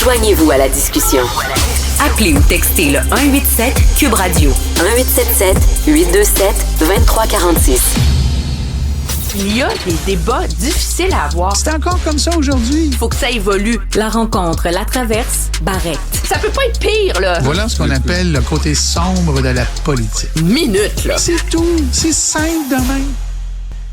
Joignez-vous à la discussion. Appelez ou textez le 187 Cube Radio 1877-827-2346. Il y a des débats difficiles à avoir. C'est encore comme ça aujourd'hui. Il faut que ça évolue. La rencontre, la traverse, Barrette. Ça peut pas être pire, là. Voilà ce qu'on appelle le côté sombre de la politique. Minute, là. C'est tout. C'est simple de même.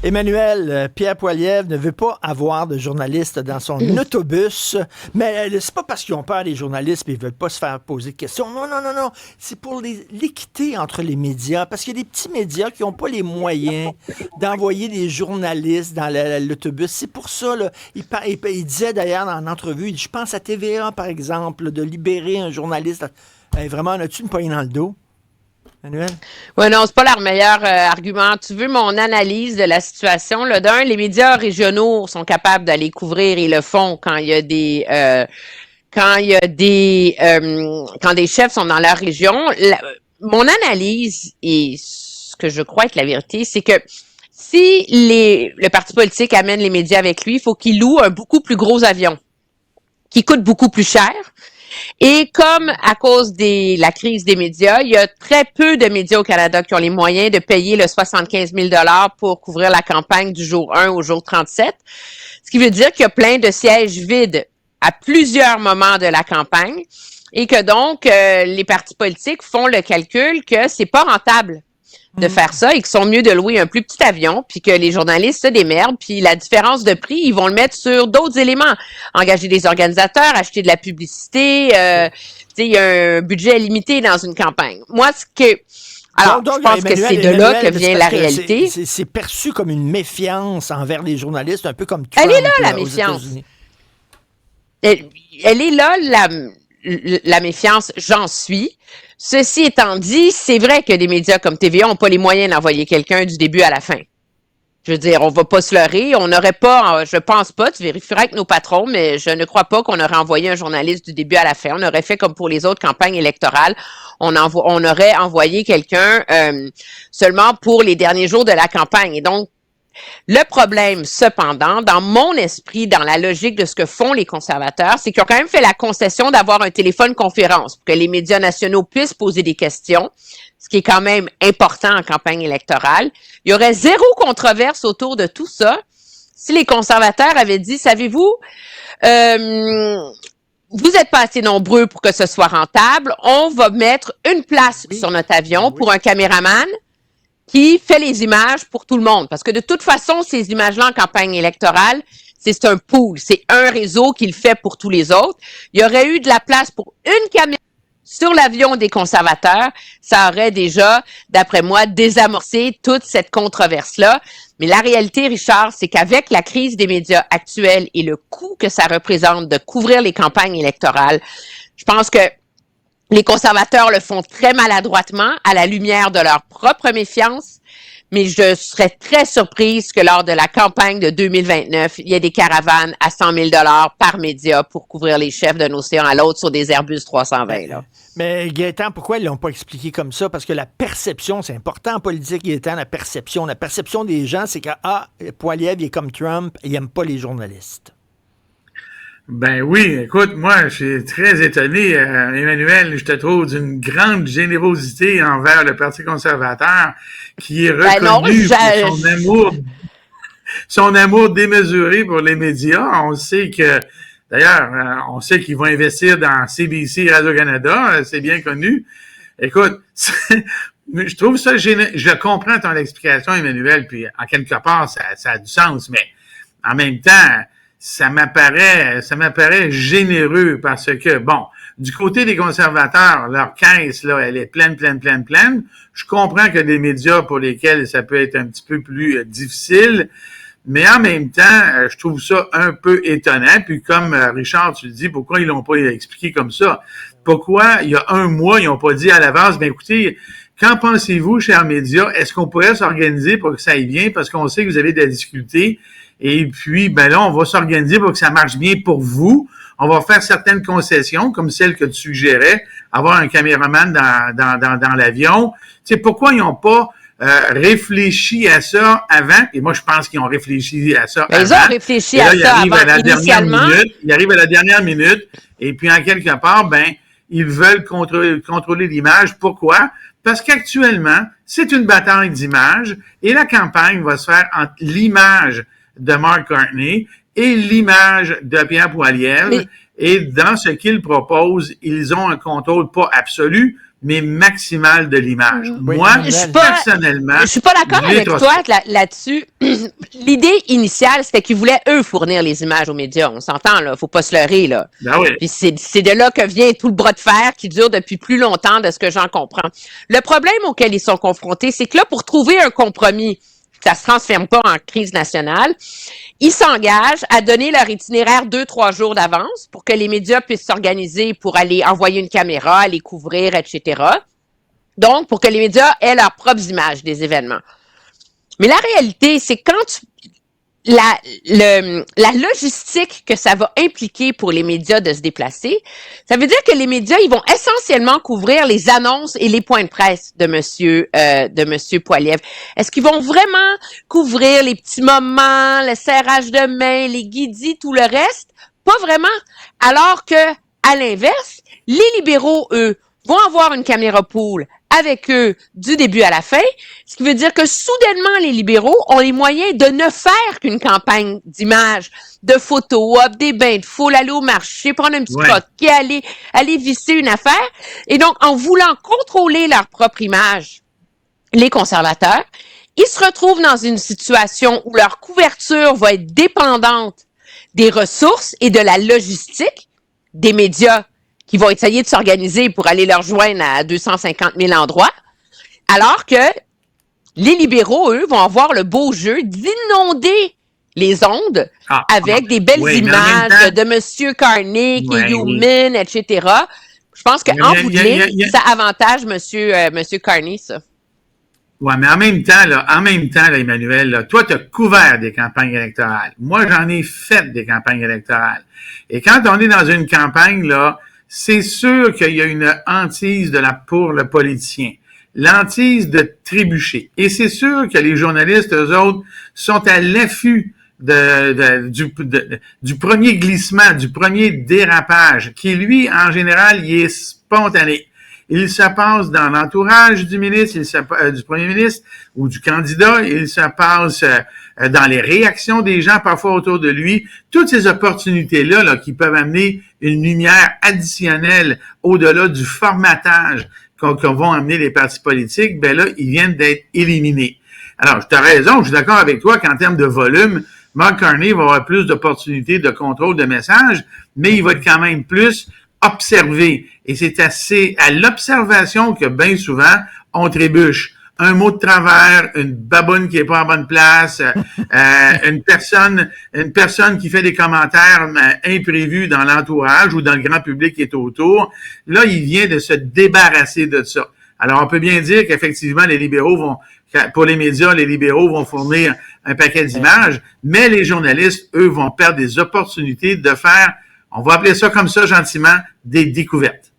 Emmanuel, Pierre Poilievre ne veut pas avoir de journalistes dans son autobus, mais c'est pas parce qu'ils ont peur des journalistes et ils veulent pas se faire poser de questions. Non. C'est pour l'équité entre les médias, parce qu'il y a des petits médias qui n'ont pas les moyens d'envoyer des journalistes dans l'autobus. C'est pour ça, là, il disait d'ailleurs dans l'entrevue, je pense à TVA, par exemple, de libérer un journaliste. Vraiment, as-tu une poignée dans le dos? Emmanuel? Oui, non, c'est pas leur meilleur argument. Tu veux mon analyse de la situation? Là, d'un, les médias régionaux sont capables d'aller couvrir et le font quand il y a quand des chefs sont dans leur région. Mon analyse, et ce que je crois être la vérité, c'est que si le parti politique amène les médias avec lui, il faut qu'il loue un beaucoup plus gros avion qui coûte beaucoup plus cher. Et comme à cause de la crise des médias, il y a très peu de médias au Canada qui ont les moyens de payer le 75 000 $ pour couvrir la campagne du jour 1 au jour 37. Ce qui veut dire qu'il y a plein de sièges vides à plusieurs moments de la campagne et que donc les partis politiques font le calcul que c'est pas rentable de faire ça et qu'ils sont mieux de louer un plus petit avion puis que les journalistes se démerdent puis la différence de prix, ils vont le mettre sur d'autres éléments. Engager des organisateurs, acheter de la publicité, il y a un budget limité dans une campagne. Moi, alors, je pense que c'est de là que vient la réalité. C'est perçu comme une méfiance envers les journalistes, un peu comme Trump. Elle est là, la méfiance. Elle est là, la méfiance, j'en suis. Ceci étant dit, c'est vrai que des médias comme TVA n'ont pas les moyens d'envoyer quelqu'un du début à la fin. Je veux dire, on va pas se leurrer. On n'aurait pas, je pense pas, tu vérifieras avec nos patrons, mais je ne crois pas qu'on aurait envoyé un journaliste du début à la fin. On aurait fait comme pour les autres campagnes électorales. On aurait envoyé quelqu'un seulement pour les derniers jours de la campagne. Et donc, le problème, cependant, dans mon esprit, dans la logique de ce que font les conservateurs, c'est qu'ils ont quand même fait la concession d'avoir un téléphone conférence pour que les médias nationaux puissent poser des questions, ce qui est quand même important en campagne électorale. Il y aurait zéro controverse autour de tout ça si les conservateurs avaient dit, savez-vous, vous êtes pas assez nombreux pour que ce soit rentable, on va mettre une place sur notre avion pour un caméraman qui fait les images pour tout le monde. Parce que de toute façon, ces images-là en campagne électorale, c'est un pool, c'est un réseau qui le fait pour tous les autres. Il y aurait eu de la place pour une caméra sur l'avion des conservateurs. Ça aurait déjà, d'après moi, désamorcé toute cette controverse-là. Mais la réalité, Richard, c'est qu'avec la crise des médias actuels et le coût que ça représente de couvrir les campagnes électorales, je pense que les conservateurs le font très maladroitement à la lumière de leur propre méfiance, mais je serais très surprise que lors de la campagne de 2029, il y ait des caravanes à 100 000 $ par média pour couvrir les chefs d'un océan à l'autre sur des Airbus 320. Là. Mais Gaétan, pourquoi ils l'ont pas expliqué comme ça? Parce que la perception, c'est important en politique, Gaétan, la perception. La perception des gens, c'est que, Poilievre, il est comme Trump, il aime pas les journalistes. Ben oui, écoute, moi, je suis très étonné, Emmanuel, je te trouve d'une grande générosité envers le Parti conservateur qui est reconnu pour son amour démesuré pour les médias. On sait que, d'ailleurs, on sait qu'ils vont investir dans CBC Radio-Canada, c'est bien connu. Écoute, je trouve ça je comprends ton explication, Emmanuel, puis en quelque part, ça a du sens, mais en même temps, ça m'apparaît généreux parce que, bon, du côté des conservateurs, leur caisse, là, elle est pleine. Je comprends que des médias pour lesquels ça peut être un petit peu plus difficile, mais en même temps, je trouve ça un peu étonnant. Puis comme Richard, tu le dis, pourquoi ils l'ont pas expliqué comme ça? Pourquoi, il y a un mois, ils n'ont pas dit à l'avance, ben écoutez, qu'en pensez-vous, chers médias? Est-ce qu'on pourrait s'organiser pour que ça aille bien? Parce qu'on sait que vous avez des difficultés. Et puis, ben là, on va s'organiser pour que ça marche bien pour vous. On va faire certaines concessions, comme celle que tu suggérais, avoir un caméraman dans l'avion. Tu sais, pourquoi ils n'ont pas réfléchi à ça avant, et moi je pense qu'ils ont réfléchi à ça avant. Ils ont réfléchi à ça avant, initialement. Ils arrivent à la dernière minute, et puis en quelque part, ils veulent contrôler l'image. Pourquoi? Parce qu'actuellement, c'est une bataille d'images, et la campagne va se faire entre l'image de Mark Carney et l'image de Pierre Poilievre. Et dans ce qu'ils proposent, ils ont un contrôle pas absolu, mais maximal de l'image. Oui, moi, personnellement... Je suis pas d'accord avec toi là-dessus. L'idée initiale, c'était qu'ils voulaient, eux, fournir les images aux médias. On s'entend, là. Faut pas se leurrer, là. Ben oui. Puis c'est de là que vient tout le bras de fer qui dure depuis plus longtemps, de ce que j'en comprends. Le problème auquel ils sont confrontés, c'est que là, pour trouver un compromis, ça se transforme pas en crise nationale, ils s'engagent à donner leur itinéraire 2-3 jours d'avance pour que les médias puissent s'organiser pour aller envoyer une caméra, aller couvrir, etc. Donc, pour que les médias aient leurs propres images des événements. Mais la réalité, c'est quand la logistique que ça va impliquer pour les médias de se déplacer, ça veut dire que les médias, ils vont essentiellement couvrir les annonces et les points de presse de monsieur Poilievre. Est-ce qu'ils vont vraiment couvrir les petits moments, le serrage de main, les guidis, tout le reste? Pas vraiment. Alors que, à l'inverse, les libéraux, eux, vont avoir une caméra pool avec eux du début à la fin, ce qui veut dire que soudainement, les libéraux ont les moyens de ne faire qu'une campagne d'images, de photos, des bains de foule, aller au marché, prendre un petit croquet, aller visser une affaire. Et donc, en voulant contrôler leur propre image, les conservateurs, ils se retrouvent dans une situation où leur couverture va être dépendante des ressources et de la logistique des médias qui vont essayer de s'organiser pour aller leur joindre à 250 000 endroits, alors que les libéraux, eux, vont avoir le beau jeu d'inonder les ondes avec des belles images de M. Carney, qui Human, etc. Je pense qu'en bout de ligne, ça avantage M. Carney, ça. Ouais, mais en même temps, Emmanuel, là, toi, tu as couvert des campagnes électorales. Moi, j'en ai fait des campagnes électorales. Et quand on est dans une campagne, là, c'est sûr qu'il y a une hantise pour le politicien. L'hantise de trébucher. Et c'est sûr que les journalistes, eux autres, sont à l'affût du premier glissement, du premier dérapage, qui, lui, en général, il est spontané. Il se passe dans l'entourage du ministre, du premier ministre ou du candidat, il se passe dans les réactions des gens parfois autour de lui. Toutes ces opportunités-là là, qui peuvent amener une lumière additionnelle au-delà du formatage qu'on vont amener les partis politiques, ben là, ils viennent d'être éliminés. Alors, tu as raison, je suis d'accord avec toi qu'en termes de volume, Mark Carney va avoir plus d'opportunités de contrôle de messages, mais il va être quand même plus observé. Et c'est assez à l'observation que bien souvent, on trébuche. Un mot de travers, une baboune qui est pas en bonne place, une personne qui fait des commentaires imprévus dans l'entourage ou dans le grand public qui est autour. Là, il vient de se débarrasser de ça. Alors, on peut bien dire qu'effectivement, pour les médias, les libéraux vont fournir un paquet d'images, mais les journalistes, eux, vont perdre des opportunités de faire, on va appeler ça comme ça gentiment, des découvertes.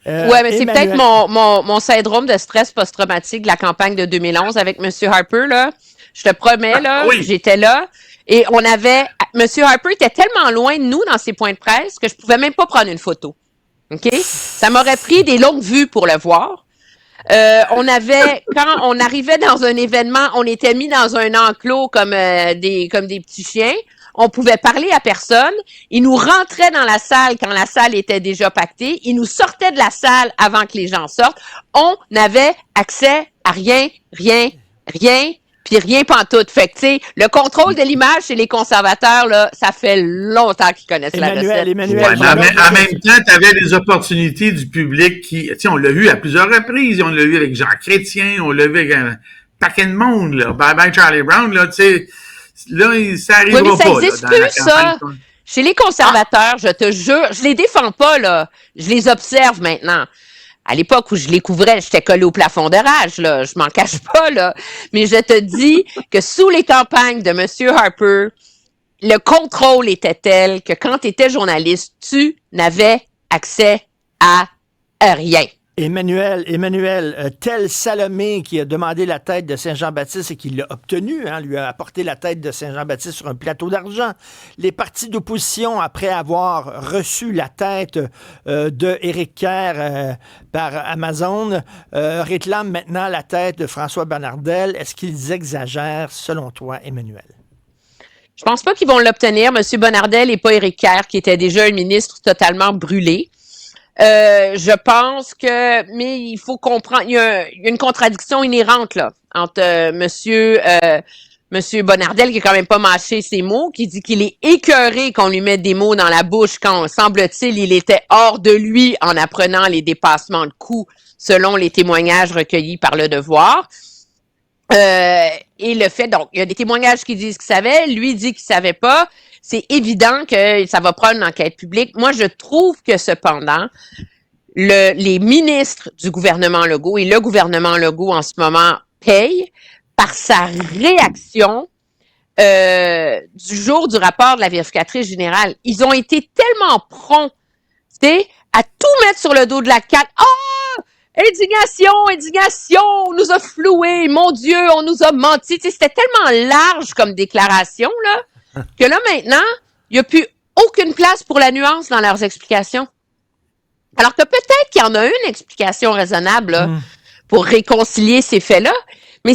Ouais, mais c'est peut-être mon syndrome de stress post-traumatique de la campagne de 2011 avec M. Harper, là. Je te promets, là, j'étais là. Et M. Harper était tellement loin de nous dans ses points de presse que je pouvais même pas prendre une photo. OK? Ça m'aurait pris des longues vues pour le voir. Quand on arrivait dans un événement, on était mis dans un enclos comme des petits chiens. On pouvait parler à personne. Ils nous rentraient dans la salle quand la salle était déjà pactée. Ils nous sortaient de la salle avant que les gens sortent. On n'avait accès à rien, puis rien pantoute. Fait que, tu sais, le contrôle de l'image chez les conservateurs, là, ça fait longtemps qu'ils connaissent la recette. Emmanuel, en même temps, tu avais des opportunités du public qui, tu sais, on l'a vu à plusieurs reprises. On l'a vu avec Jean Chrétien, on l'a vu avec un paquet de monde, là. Bye bye Charlie Brown, là, tu sais. Là, ça arrivera pas. Oui, mais ça n'existe plus, ça. Chez les conservateurs, je te jure, je les défends pas, là. Je les observe maintenant. À l'époque où je les couvrais, j'étais collé au plafond de rage, là. Je m'en cache pas, là. Mais je te dis que sous les campagnes de M. Harper, le contrôle était tel que quand tu étais journaliste, tu n'avais accès à rien. Emmanuel, tel Salomé qui a demandé la tête de Saint-Jean-Baptiste et qui l'a obtenue, lui a apporté la tête de Saint-Jean-Baptiste sur un plateau d'argent. Les partis d'opposition, après avoir reçu la tête de Éric Kerr par Amazon, réclament maintenant la tête de François Bonnardel. Est-ce qu'ils exagèrent, selon toi, Emmanuel? Je pense pas qu'ils vont l'obtenir. M. Bonnardel et pas Éric Kerr, qui était déjà un ministre totalement brûlé. Je pense que, mais il faut comprendre, il y a une contradiction inhérente là entre Monsieur Bonnardel, qui est quand même pas mâché ses mots, qui dit qu'il est écœuré qu'on lui mette des mots dans la bouche quand, semble-t-il, il était hors de lui en apprenant les dépassements de coûts selon les témoignages recueillis par Le Devoir. Et le fait, donc, il y a des témoignages qui disent qu'il savait, lui dit qu'il savait pas. C'est évident que ça va prendre une enquête publique. Moi, je trouve que cependant, les ministres du gouvernement Legault et le gouvernement Legault en ce moment payent par sa réaction du jour du rapport de la vérificatrice générale. Ils ont été tellement prompts, tu sais, à tout mettre sur le dos de la CAQ. Ah! Indignation, on nous a floués, mon Dieu, on nous a menti. Tu sais, c'était tellement large comme déclaration, là, que là, maintenant, il n'y a plus aucune place pour la nuance dans leurs explications. Alors que peut-être qu'il y en a une explication raisonnable là, pour réconcilier ces faits-là, mais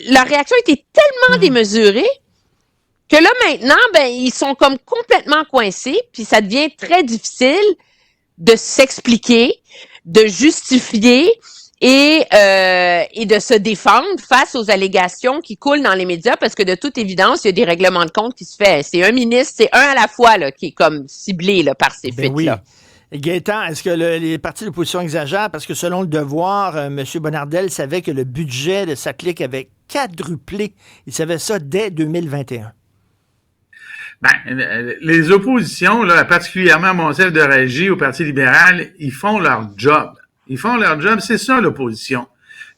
leur réaction était tellement démesurée que là, maintenant, ils sont comme complètement coincés, puis ça devient très difficile de s'expliquer, de justifier et de se défendre face aux allégations qui coulent dans les médias, parce que de toute évidence, il y a des règlements de compte qui se fait. C'est un ministre, c'est un à la fois là, qui est comme ciblé là, par ces fuites-là. Oui. Gaétan, est-ce que les partis de l'opposition exagèrent? Parce que selon Le Devoir, M. Bonnardel savait que le budget de sa clique avait quadruplé. Il savait ça dès 2021. Les oppositions, là, particulièrement Monsef de Régie au Parti libéral, ils font leur job. Ils font leur job, c'est ça l'opposition.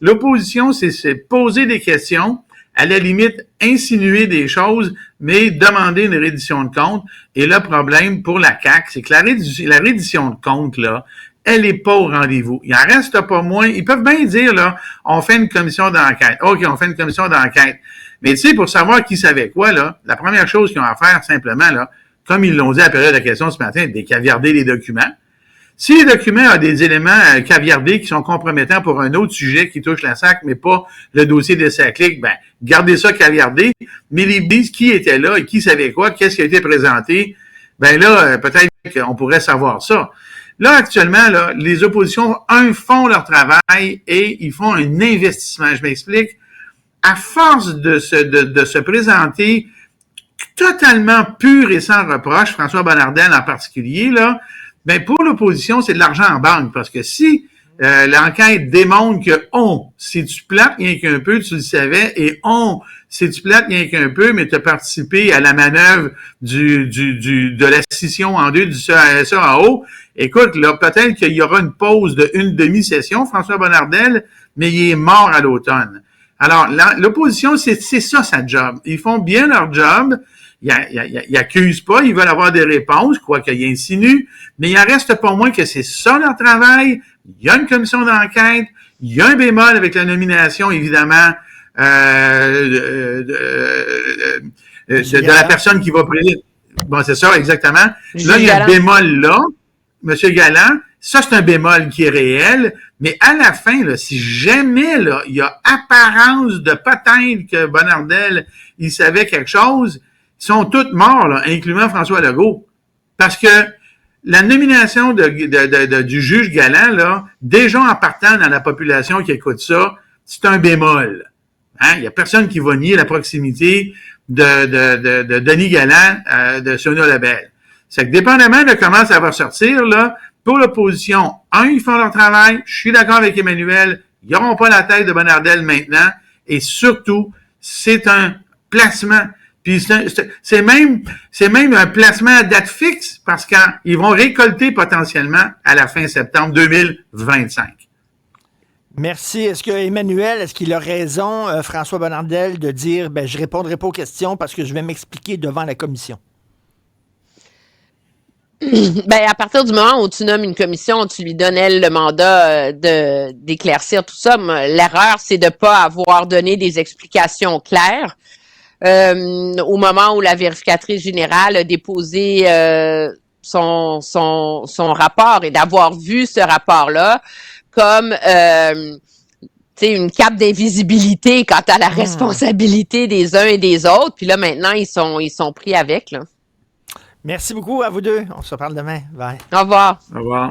L'opposition, c'est poser des questions, à la limite insinuer des choses, mais demander une reddition de compte. Et le problème pour la CAQ, c'est que la reddition de compte, là, elle est pas au rendez-vous. Il en reste pas moins. Ils peuvent bien dire, là, on fait une commission d'enquête. OK, on fait une commission d'enquête. Mais tu sais, pour savoir qui savait quoi, là, la première chose qu'ils ont à faire, simplement, là, comme ils l'ont dit à la période de la question ce matin, c'est caviarder les documents. Si les documents ont des éléments caviardés qui sont compromettants pour un autre sujet qui touche la SAC, mais pas le dossier de SACLIC, gardez ça caviardé, mais ils disent qui était là et qui savait quoi, qu'est-ce qui a été présenté, peut-être qu'on pourrait savoir ça. Là, actuellement, là, les oppositions, font leur travail et ils font un investissement. Je m'explique. À force de se présenter totalement pur et sans reproche, François Bonnardel en particulier, là, pour l'opposition, c'est de l'argent en banque. Parce que si l'enquête démontre que si tu plates rien qu'un peu, tu le savais, et si tu plates rien qu'un peu, mais tu as participé à la manœuvre de la scission en deux du CASA, écoute, là, peut-être qu'il y aura une pause d'une demi-session, François Bonnardel, mais il est mort à l'automne. Alors, l'opposition, c'est ça, sa job. Ils font bien leur job. Ils accusent pas, ils veulent avoir des réponses, quoi qu'ils insinuent, mais il en reste pas moins que c'est ça leur travail. Il y a une commission d'enquête, il y a un bémol avec la nomination, évidemment, de la personne qui va présider. Bon, c'est ça, exactement. Là, il y a un bémol là, M. Galland. Ça, c'est un bémol qui est réel, mais à la fin, là, si jamais là, il y a apparence de peut-être que Bonnardel, il savait quelque chose, ils sont tous morts, là, incluant François Legault. Parce que la nomination du juge Galland, là, déjà en partant dans la population qui écoute ça, c'est un bémol. Hein? Il y a personne qui va nier la proximité de Denis Galland, de Sonia Lebel. C'est que dépendamment de comment ça va sortir, là, pour l'opposition, ils font leur travail. Je suis d'accord avec Emmanuel. Ils n'auront pas la tête de Bonnardel maintenant. Et surtout, c'est un placement. Puis c'est même un placement à date fixe parce qu'ils vont récolter potentiellement à la fin septembre 2025. Merci. Est-ce qu'il a raison, François Bonnardel, de dire je répondrai pas aux questions parce que je vais m'expliquer devant la commission? Ben, à partir du moment où tu nommes une commission, tu lui donnes, elle, le mandat d'éclaircir tout ça. L'erreur, c'est de ne pas avoir donné des explications claires. Au moment où la vérificatrice générale a déposé son rapport et d'avoir vu ce rapport-là comme une cape d'invisibilité quant à la responsabilité des uns et des autres. Puis là, maintenant, ils sont pris avec, là. Merci beaucoup à vous deux. On se reparle demain. Bye. Au revoir. Au revoir.